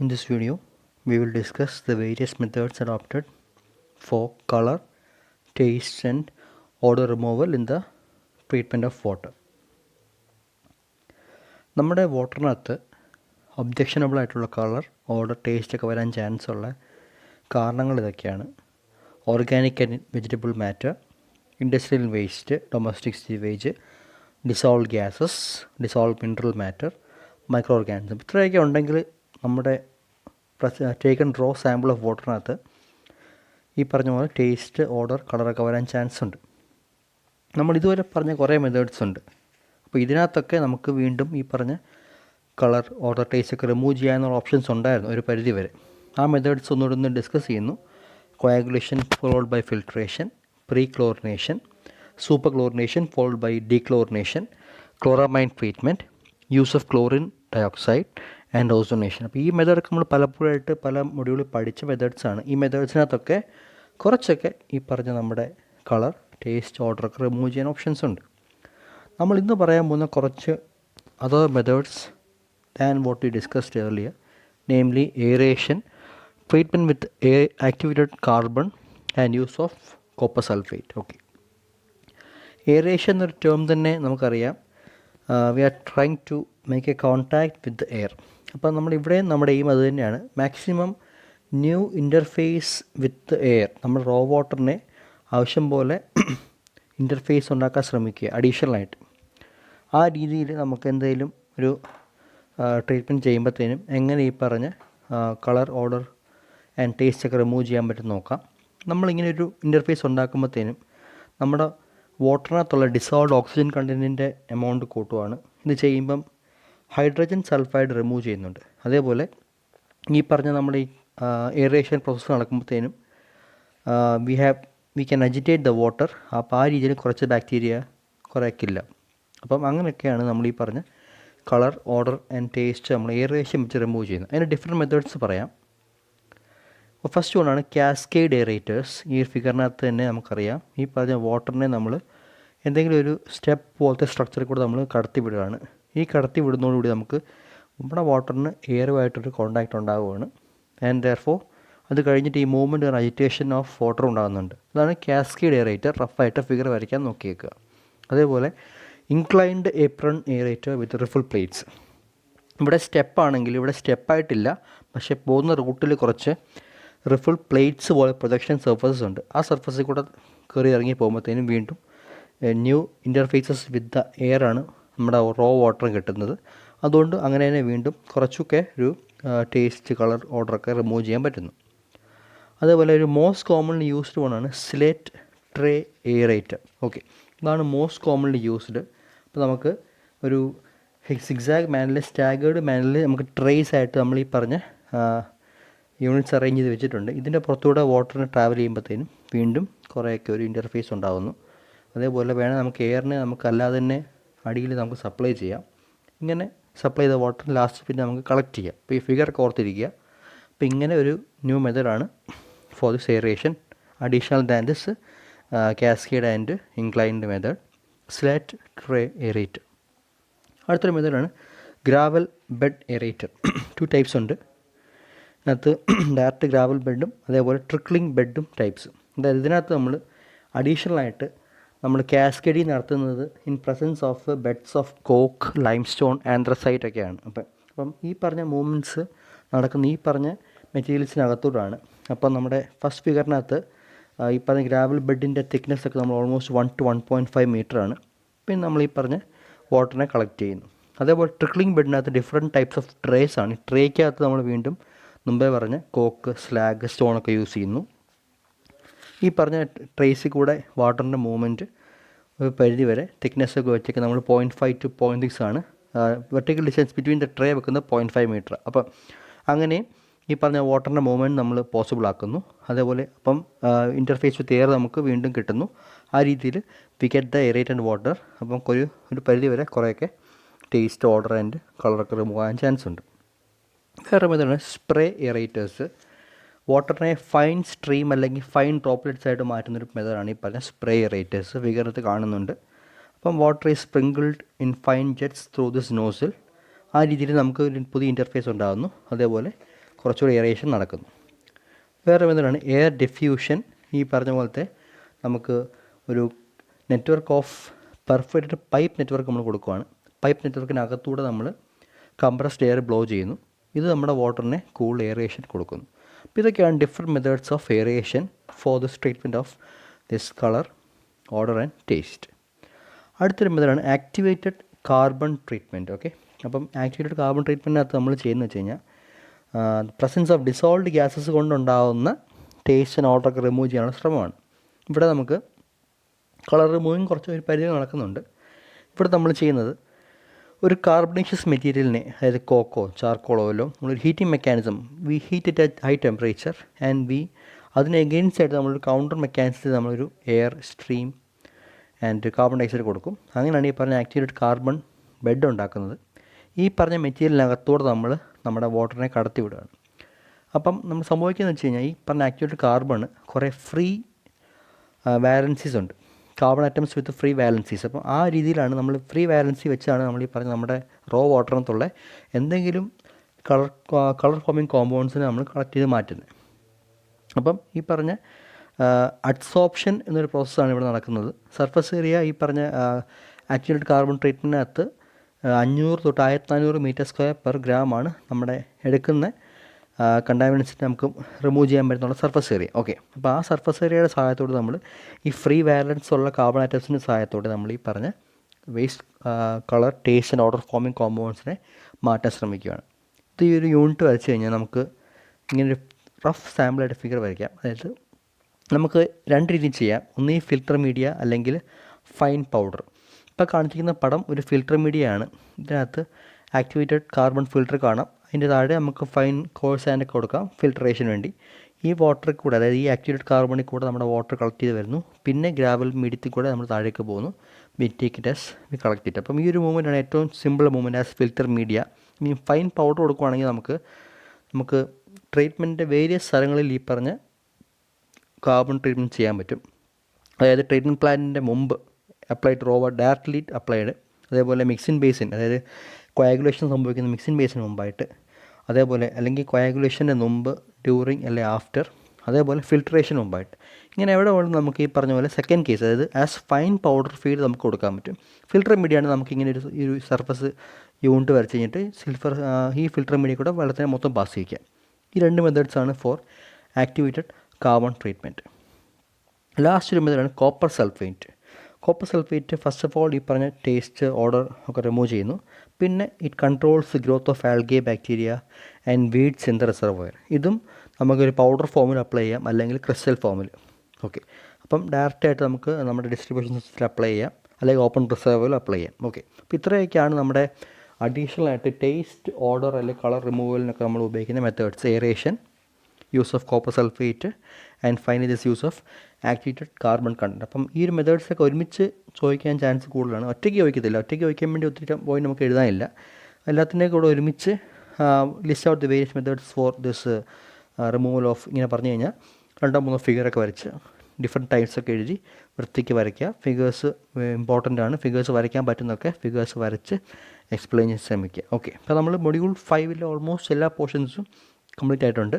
In this video, we will discuss the various methods adopted for color, taste and odor removal in the treatment of water. നമ്മുടെ വാട്ടറിനകത്ത് objectionable ആയിട്ടുള്ള colour, odour, taste ഒക്കെ വരാൻ chance ഉള്ള കാരണങ്ങൾ ഇതൊക്കെയാണ്. Organic and vegetable matter, industrial waste, domestic sewage, dissolve gases, dissolve mineral matter, micro organism. ഇത്രയൊക്കെ ഉണ്ടെങ്കിൽ നമ്മുടെ ടേക്കൺ റോ സാമ്പിൾ ഓഫ് വാട്ടറിനകത്ത് ഈ പറഞ്ഞ പോലെ ടേസ്റ്റ്, ഓർഡർ, കളറൊക്കെ വരാൻ ചാൻസ് ഉണ്ട്. നമ്മൾ ഇതുവരെ പറഞ്ഞ കുറേ മെത്തേഡ്സ് ഉണ്ട്. അപ്പോൾ ഇതിനകത്തൊക്കെ നമുക്ക് വീണ്ടും ഈ പറഞ്ഞ കളർ, ഓർഡർ, ടേസ്റ്റ് ഒക്കെ റിമൂവ് ചെയ്യാനുള്ള ഓപ്ഷൻസ് ഉണ്ടായിരുന്നു ഒരു പരിധി വരെ. ആ മെത്തേഡ്സ് ഒന്നുകൂടെ ഡിസ്കസ് ചെയ്യുന്നു. Coagulation followed by filtration, pre chlorination, super chlorination followed by dechlorination, chloramine treatment, use of chlorine dioxide and ozonation. അപ്പോൾ ഈ മെത്തേഡൊക്കെ നമ്മൾ പലപ്പോഴായിട്ട് പല മൊഡ്യൂളിൽ പഠിച്ച മെത്തേഡ്സാണ്. ഈ മെത്തേഡ്സിനകത്തൊക്കെ കുറച്ചൊക്കെ ഈ പറഞ്ഞ നമ്മുടെ കളർ, ടേസ്റ്റ്, ഓർഡറൊക്കെ റിമൂവ് ചെയ്യാൻ ഓപ്ഷൻസ് ഉണ്ട്. നമ്മൾ ഇന്ന് പറയാൻ പോകുന്ന കുറച്ച് other methods than what we discussed earlier, namely aeration, treatment with activated carbon and use of copper sulfate. Okay, aeration എന്നൊരു ടേം തന്നെ നമുക്കറിയാം. We are trying to make a contact with the air. അപ്പോൾ നമ്മളിവിടെയും നമ്മുടെ aim അത് തന്നെയാണ്, maximum new interface with air. നമ്മൾ raw വാട്ടറിനെ ആവശ്യം പോലെ ഇൻ്റർഫേസ് ഉണ്ടാക്കാൻ ശ്രമിക്കുക അഡീഷണലായിട്ട്. ആ രീതിയിൽ നമുക്ക് എന്തെങ്കിലും ഒരു ട്രീറ്റ്മെൻറ്റ് ചെയ്യുമ്പോഴത്തേനും എങ്ങനെ ഈ പറഞ്ഞ കളർ, ഓർഡർ ആൻഡ് ടേസ്റ്റ് ഒക്കെ റിമൂവ് ചെയ്യാൻ പറ്റും നോക്കാം. നമ്മളിങ്ങനെ ഒരു ഇൻ്റർഫേസ് ഉണ്ടാക്കുമ്പോഴത്തേനും നമ്മുടെ വാട്ടറിനകത്തുള്ള ഡിസോൾവ്ഡ് ഓക്സിജൻ കണ്ടൻറ്റിൻ്റെ എമൗണ്ട് കൂട്ടുവാണ്. ഇത് ചെയ്യുമ്പം ഹൈഡ്രജൻ സൾഫൈഡ് റിമൂവ് ചെയ്യുന്നുണ്ട്. അതേപോലെ ഈ പറഞ്ഞ നമ്മുടെ ഈ എയറേഷൻ പ്രോസസ്സ് നടക്കുമ്പോഴത്തേനും we can agitate the water. അപ്പോൾ ആ രീതിയിൽ കുറച്ച് ബാക്ടീരിയ കുറയ്ക്കില്ല. അപ്പം അങ്ങനെയൊക്കെയാണ് നമ്മൾ ഈ പറഞ്ഞ കളർ, ഓർഡർ ആൻഡ് ടേസ്റ്റ് നമ്മൾ എയറേഷൻ വെച്ച് റിമൂവ് ചെയ്യുന്നത്. അതിന് ഡിഫറെൻറ്റ് മെത്തേഡ്സ് പറയാം. അപ്പോൾ ഫസ്റ്റ് വണ്ണാണ് കാസ്കേഡ് എയറേറ്റേഴ്സ്. ഈ ഫിഗറിനകത്ത് തന്നെ നമുക്കറിയാം, ഈ പറഞ്ഞ വാട്ടറിനെ നമ്മൾ എന്തെങ്കിലും ഒരു സ്റ്റെപ്പ് പോലത്തെ സ്ട്രക്ചറിൽ കൂടെ നമ്മൾ കടത്തി വിടുകയാണ്. ഈ കടത്തി വിടുന്നതോടുകൂടി നമുക്ക് നമ്മുടെ വാട്ടറിന് എയറുമായിട്ടൊരു കോണ്ടാക്റ്റ് ഉണ്ടാവുകയാണ്. ആൻഡ് ദെയർഫോർ അത് കഴിഞ്ഞിട്ട് ഈ മൂവ്മെൻറ്റ് അജിറ്റേഷൻ ഓഫ് വാട്ടർ ഉണ്ടാകുന്നുണ്ട്. അതാണ് കാസ്കേഡ് എയറേറ്റർ. റഫായിട്ട് ഫിഗർ വരയ്ക്കാൻ നോക്കിയേക്കുക. അതേപോലെ ഇൻക്ലൈൻഡ് ഏപ്രൺ എയറേറ്റർ വിത്ത് റിഫിൽ പ്ലേറ്റ്സ്. ഇവിടെ സ്റ്റെപ്പാണെങ്കിൽ ഇവിടെ സ്റ്റെപ്പായിട്ടില്ല, പക്ഷേ പോകുന്ന റൂട്ടിൽ കുറച്ച് റിഫിൽ പ്ലേറ്റ്സ് പോലെ പ്രൊജക്ഷൻ സർഫസസ് ഉണ്ട്. ആ സർഫസിൽ കൂടെ കയറി ഇറങ്ങി പോകുമ്പോഴത്തേനും വീണ്ടും new interfaces with the air ആണ് നമ്മുടെ റോ വാട്ടർ കിട്ടുന്നത്. അതുകൊണ്ട് അങ്ങനെ തന്നെ വീണ്ടും കുറച്ചൊക്കെ ഒരു ടേസ്റ്റ്, കളർ, ഓർഡറൊക്കെ റിമൂവ് ചെയ്യാൻ പറ്റുന്നു. അതേപോലെ ഒരു മോസ്റ്റ് കോമൺലി യൂസ്ഡ് വണ്ണാണ് സ്ലേറ്റ് ട്രേ എയറേറ്റർ. ഓക്കെ, ഇതാണ് മോസ്റ്റ് കോമൺലി യൂസ്ഡ്. അപ്പോൾ നമുക്ക് ഒരു സിഗ്സാഗ് മാനിൽ, സ്റ്റാഗേർഡ് മാനിൽ നമുക്ക് ട്രേസ് ആയിട്ട് നമ്മൾ ഈ പറഞ്ഞ യൂണിറ്റ്സ് അറേഞ്ച് ചെയ്ത് വെച്ചിട്ടുണ്ട്. ഇതിൻ്റെ പുറത്തൂടെ വാട്ടറിന് ട്രാവൽ ചെയ്യുമ്പോഴത്തേനും വീണ്ടും കുറേയൊക്കെ ഒരു ഇൻ്റർഫേസ് ഉണ്ടാകുന്നു. അതേപോലെ വേണം നമുക്ക് എയറിനെ നമുക്ക് അല്ലാതെ തന്നെ അടിയിൽ നമുക്ക് സപ്ലൈ ചെയ്യാം. ഇങ്ങനെ സപ്ലൈ ചെയ്ത വാട്ടർ ലാസ്റ്റ് പിന്നെ നമുക്ക് കളക്ട് ചെയ്യാം. അപ്പോൾ ഈ ഫിഗർ ഓർത്തിരിക്കുക. അപ്പോൾ ഇങ്ങനെ ഒരു ന്യൂ മെത്തേഡാണ് for this aeration, additional than this cascade and inclined method, slate tray aerator. അടുത്തൊരു മെത്തേഡാണ് ഗ്രാവൽ ബെഡ് എയറേറ്റർ. 2 ടൈപ്സ് ഉണ്ട്. ഇതിനകത്ത് ഡയറക്റ്റ് ഗ്രാവൽ ബെഡും അതേപോലെ ട്രിക്ലിംഗ് ബെഡും ടൈപ്സ്. അതായത് ഇതിനകത്ത് നമ്മൾ അഡീഷണലായിട്ട് നമ്മൾ കാസ്കേഡിൽ നടത്തുന്നത് in presence of beds of coke, limestone, anthracite ഒക്കെയാണ്. അപ്പം ഈ പറഞ്ഞ മൂവ്മെൻറ്റ്സ് നടക്കുന്ന ഈ പറഞ്ഞ മെറ്റീരിയൽസിനകത്തൂടാണ്. അപ്പം നമ്മുടെ ഫസ്റ്റ് ഫിഗറിനകത്ത് ഈ പറഞ്ഞ ഗ്രാവൽ ബെഡിൻ്റെ തിക്നെസ് ഒക്കെ നമ്മൾ ഓൾമോസ്റ്റ് 1 to 1.5 മീറ്ററാണ്. പിന്നെ നമ്മൾ ഈ പറഞ്ഞ വാട്ടറിനെ കളക്ട് ചെയ്യുന്നു. അതേപോലെ ട്രിക്ലിംഗ് ബെഡിനകത്ത് ഡിഫറെൻറ്റ് ടൈപ്സ് ഓഫ് ട്രേസ് ആണ്. ഈ ട്രേക്കകത്ത് നമ്മൾ വീണ്ടും മുമ്പേ പറഞ്ഞ കോക്ക്, സ്ലാഗ്, സ്റ്റോണൊക്കെ യൂസ് ചെയ്യുന്നു. ഈ പറഞ്ഞ ട്രേസിൽ കൂടെ വാട്ടറിൻ്റെ മൂവ്മെൻറ്റ് ഒരു പരിധി വരെ തിക്നെസ്സൊക്കെ വെച്ചൊക്കെ നമ്മൾ 0.5 to 0.6 ആണ്. Vertical distance between the trait വെക്കുന്നത് 0.5 മീറ്റർ. അപ്പം അങ്ങനെ ഈ പറഞ്ഞ വാട്ടറിൻ്റെ മൂവ്മെൻറ്റ് നമ്മൾ പോസിബിൾ ആക്കുന്നു. അതേപോലെ അപ്പം ഇൻ്റർഫേസ് വിത്ത് എയർ നമുക്ക് വീണ്ടും കിട്ടുന്നു. ആ രീതിയിൽ we get the aerated water. അപ്പം ഒരു പരിധി വരെ കുറേയൊക്കെ ടേസ്റ്റ്, ഓർഡർ ആൻഡ് കളറൊക്കെ റിമൂവ് ആകാൻ ചാൻസ് ഉണ്ട്. വേറെ മെത്തേഡാണ് സ്പ്രേ എയറേറ്റേഴ്സ്. വാട്ടറിനെ ഫൈൻ സ്ട്രീം അല്ലെങ്കിൽ ഫൈൻ ഡ്രോപ്ലെറ്റ്സ് ആയിട്ട് മാറ്റുന്നൊരു മെത്തേഡാണ് ഈ പറഞ്ഞ സ്പ്രേ എയറേറ്റേഴ്സ്. ഫിഗറിനകത്ത് കാണുന്നുണ്ട്. അപ്പം water is sprinkled in fine jets through this nozzle. ആ രീതിയിൽ നമുക്ക് ഒരു പുതിയ ഇൻ്റർഫേസ് ഉണ്ടാകുന്നു. അതേപോലെ കുറച്ചുകൂടി എയറേഷൻ നടക്കുന്നു. വേറെ മെത്തേഡാണ് എയർ ഡിഫ്യൂഷൻ. ഈ പറഞ്ഞ പോലത്തെ നമുക്ക് ഒരു network of perforated pipe network നമ്മൾ കൊടുക്കുകയാണ്. പൈപ്പ് നെറ്റ്വർക്കിനകത്തൂടെ നമ്മൾ കംപ്രസ്ഡ് എയർ ബ്ലോ ചെയ്യുന്നു. ഇത് നമ്മുടെ വാട്ടറിനെ കൂൾ എയറേഷൻ കൊടുക്കുന്നു. അപ്പോൾ ഇതൊക്കെയാണ് different methods of aeration for this treatment of this colour, order and taste. അടുത്തൊരു മെത്തേഡാണ് ആക്ടിവേറ്റഡ് കാർബൺ ട്രീറ്റ്മെൻറ്റ്. ഓക്കെ, അപ്പം ആക്ടിവേറ്റഡ് കാർബൺ ട്രീറ്റ്മെൻറ്റിനകത്ത് നമ്മൾ ചെയ്യുന്നത് വെച്ച് കഴിഞ്ഞാൽ പ്രസൻസ് ഓഫ് ഡിസോൾവ്ഡ് ഗ്യാസസ് കൊണ്ടുണ്ടാകുന്ന ടേസ്റ്റ് ആൻഡ് ഓർഡറൊക്കെ റിമൂവ് ചെയ്യാനുള്ള ശ്രമമാണ്. ഇവിടെ നമുക്ക് കളർ റിമൂവിങ് കുറച്ച് ഒരു പരിധി നടക്കുന്നുണ്ട്. ഇവിടെ നമ്മൾ ചെയ്യുന്നത് ഒരു കാർബണേഷ്യസ് മെറ്റീരിയലിനെ, അതായത് കോക്കോ, ചാർക്കോൾ ഓയിലോ, നമ്മളൊരു heating mechanism, we heat it at high temperature and അതിന് എഗെയിൻസ്റ്റ് ആയിട്ട് നമ്മളൊരു കൗണ്ടർ മെക്കാനിസത്തിൽ നമ്മളൊരു air stream and carbon dioxide കൊടുക്കും. അങ്ങനെയാണ് ഈ പറഞ്ഞ ആക്ടിവേറ്റഡ് കാർബൺ ബെഡ് ഉണ്ടാക്കുന്നത്. ഈ പറഞ്ഞ മെറ്റീരിയലിനകത്തോടെ നമ്മൾ നമ്മുടെ വാട്ടറിനെ കടത്തി വിടുകയാണ്. അപ്പം നമ്മൾ സംഭവിക്കുന്നത് വെച്ച് കഴിഞ്ഞാൽ ഈ പറഞ്ഞ ആക്ടിവേറ്റഡ് കാർബൺ കുറേ ഫ്രീ വാലൻസീസ് ഉണ്ട്, കാർബൺ ആറ്റംസ് വിത്ത് ഫ്രീ വാലൻസീസ്. അപ്പം ആ രീതിയിലാണ് നമ്മൾ ഫ്രീ വാലൻസി വെച്ചാണ് നമ്മൾ ഈ പറഞ്ഞ നമ്മുടെ റോ വാട്ടറിനകത്തുള്ള എന്തെങ്കിലും കളർ ഫോമിങ് കോമ്പൗണ്ട്സിനെ നമ്മൾ കളക്ട് ചെയ്ത് മാറ്റുന്നത്. അപ്പം ഈ പറഞ്ഞ അഡ്സോപ്ഷൻ എന്നൊരു പ്രോസസ്സാണ് ഇവിടെ നടക്കുന്നത്. സർഫസ് ഏരിയ ഈ പറഞ്ഞ ആക്ടിവേറ്റഡ് കാർബൺ ട്രീറ്റ്മെൻറ്റിനകത്ത് 500 തൊട്ട് 1400 മീറ്റർ സ്ക്വയർ പെർ ഗ്രാമാണ് നമ്മുടെ എടുക്കുന്ന കണ്ടാമിനൻസിനെ നമുക്ക് റിമൂവ് ചെയ്യാൻ പറ്റുന്ന സർഫസ് ഏരിയ. ഓക്കെ, അപ്പോൾ ആ സർഫസ് ഏരിയയുടെ സഹായത്തോടെ നമ്മൾ ഈ ഫ്രീ വാലൻസ് ഉള്ള കാർബൺ ആറ്റംസിൻ്റെ സഹായത്തോടെ നമ്മൾ ഈ പറഞ്ഞ waste colour, taste and odour forming കോമ്പൗണ്ട്സിനെ മാറ്റാൻ ശ്രമിക്കുകയാണ്. ഇത് ഈ ഒരു യൂണിറ്റ് വരച്ച് കഴിഞ്ഞാൽ നമുക്ക് ഇങ്ങനൊരു റഫ് സാമ്പിളായിട്ട് ഫിഗർ വരയ്ക്കാം. അതായത് നമുക്ക് രണ്ട് രീതിയിൽ ചെയ്യാം. ഒന്ന് ഈ ഫിൽറ്റർ മീഡിയ അല്ലെങ്കിൽ ഫൈൻ പൗഡർ. ഇപ്പോൾ കാണിച്ചിരിക്കുന്ന പടം ഒരു ഫിൽറ്റർ മീഡിയ ആണ്. ഇതിനകത്ത് ആക്ടിവേറ്റഡ് കാർബൺ ഫിൽറ്റർ കാണാം. അതിൻ്റെ താഴെ നമുക്ക് ഫൈൻ കോഴ്സ് ആൻഡൊക്കെ കൊടുക്കാം ഫിൽട്രേഷന് വേണ്ടി. ഈ വാട്ടറിൽ കൂടെ, അതായത് ഈ ആക്ടിവേറ്റഡ് കാർബണിൽ കൂടെ നമ്മുടെ വാട്ടർ കളക്ട് ചെയ്ത് വരുന്നു. പിന്നെ ഗ്രാവൽ മീഡിയത്തിൽ കൂടെ നമ്മൾ താഴേക്ക് പോകുന്നു. We take it as we collect it. അപ്പം ഈ ഒരു മൂവ്മെൻറ്റാണ് ഏറ്റവും simple movement as filter media. ഇനി ഫൈൻ പൗഡർ കൊടുക്കുകയാണെങ്കിൽ നമുക്ക് ട്രീറ്റ്മെൻറ്റിൻ്റെ വേരിയസ് സ്ഥലങ്ങളിൽ ഈ പറഞ്ഞ കാർബൺ ട്രീറ്റ്മെൻറ്റ് ചെയ്യാൻ പറ്റും. അതായത് ട്രീറ്റ്മെൻറ്റ് പ്ലാന്റിൻ്റെ മുമ്പ് അപ്ലൈഡ് റോ ഡയറക്റ്റ്ലി അപ്ലൈഡ്, അതേപോലെ മിക്സിൻ ബേസിൻ, അതായത് കൊയാഗുലേഷൻ സംഭവിക്കുന്ന മിക്സിൻ ബേസിന് മുമ്പായിട്ട്, അതേപോലെ അല്ലെങ്കിൽ കൊയാഗുലേഷൻ്റെ മുമ്പ്, ഡ്യൂറിങ് അല്ലെങ്കിൽ ആഫ്റ്റർ, അതേപോലെ ഫിൽട്രേഷന് മുമ്പായിട്ട്. ഇങ്ങനെ എവിടെ വേണം നമുക്ക് ഈ പറഞ്ഞ പോലെ സെക്കൻഡ് കേസ്, അതായത് ആസ് ഫൈൻ പൗഡർ ഫീഡ് നമുക്ക് കൊടുക്കാൻ പറ്റും. ഫിൽറ്റർ മീഡിയയാണ് നമുക്കിങ്ങനെ ഒരു സർഫസ് യൂണിറ്റ് വരച്ച് കഴിഞ്ഞിട്ട് ഈ ഫിൽറ്റർ മീഡിയ കൂടെ വെള്ളത്തിനെ മൊത്തം പാസ് ചെയ്യിക്കാം. ഈ രണ്ട് മെത്തേഡ്സാണ് for activated carbon treatment. Last ഒരു മെത്തേഡാണ് copper sulphate. Copper sulphate first of all ഈ പറഞ്ഞ ടേസ്റ്റ്, ഓർഡർ ഒക്കെ റിമൂവ് ചെയ്യുന്നു. പിന്നെ it controls growth of algae, bacteria and weeds in the reservoir. ഇതും നമുക്കൊരു പൗഡർ ഫോമിൽ അപ്ലൈ ചെയ്യാം, അല്ലെങ്കിൽ ക്രിസ്റ്റൽ ഫോമിൽ. ഓക്കെ, അപ്പം ഡയറക്റ്റായിട്ട് നമുക്ക് നമ്മുടെ ഡിസ്ട്രിബ്യൂഷൻ സിസ്റ്റത്തിൽ അപ്ലൈ ചെയ്യാം, അല്ലെങ്കിൽ ഓപ്പൺ റിസർവോയിൽ അപ്ലൈ ചെയ്യാം. ഓക്കെ, അപ്പോൾ ഇത്രയൊക്കെയാണ് നമ്മുടെ അഡീഷണൽ ആയിട്ട് ടേസ്റ്റ്, ഓർഡർ അല്ലെങ്കിൽ കളർ റിമൂവലിനൊക്കെ നമ്മൾ ഉപയോഗിക്കുന്ന methods. Aeration, use of copper sulphate and finally this use of activated carbon content. അപ്പം ഈ ഒരു മെത്തേഡ്സൊക്കെ ഒരുമിച്ച് ചോദിക്കാൻ ചാൻസ് കൂടുതലാണ്. ഒറ്റയ്ക്ക് ചോദിക്കത്തില്ല. ഒറ്റയ്ക്ക് ചോദിക്കാൻ വേണ്ടി ഒത്തിരി പോയി നമുക്ക് എഴുതാനില്ല. എല്ലാത്തിൻ്റെയും കൂടെ ഒരുമിച്ച് list out the various methods for this removal of ഇങ്ങനെ പറഞ്ഞു കഴിഞ്ഞാൽ 2-3 ഫിഗറൊക്കെ വരച്ച് ഡിഫറെൻറ്റ് ടൈപ്സൊക്കെ എഴുതി വൃത്തിക്ക് വരയ്ക്കുക. ഫിഗേഴ്സ് ഇമ്പോർട്ടൻ്റ് ആണ്. ഫിഗേഴ്സ് വരയ്ക്കാൻ പറ്റുന്നൊക്കെ ഫിഗേഴ്സ് വരച്ച് എക്സ്പ്ലെയിൻ ചെയ്യാൻ ശ്രമിക്കുക. ഓക്കെ, അപ്പോൾ നമ്മൾ മൊഡ്യൂൾ 5 ഓൾമോസ്റ്റ് എല്ലാ പോർഷൻസും കംപ്ലീറ്റ് ആയിട്ടുണ്ട്.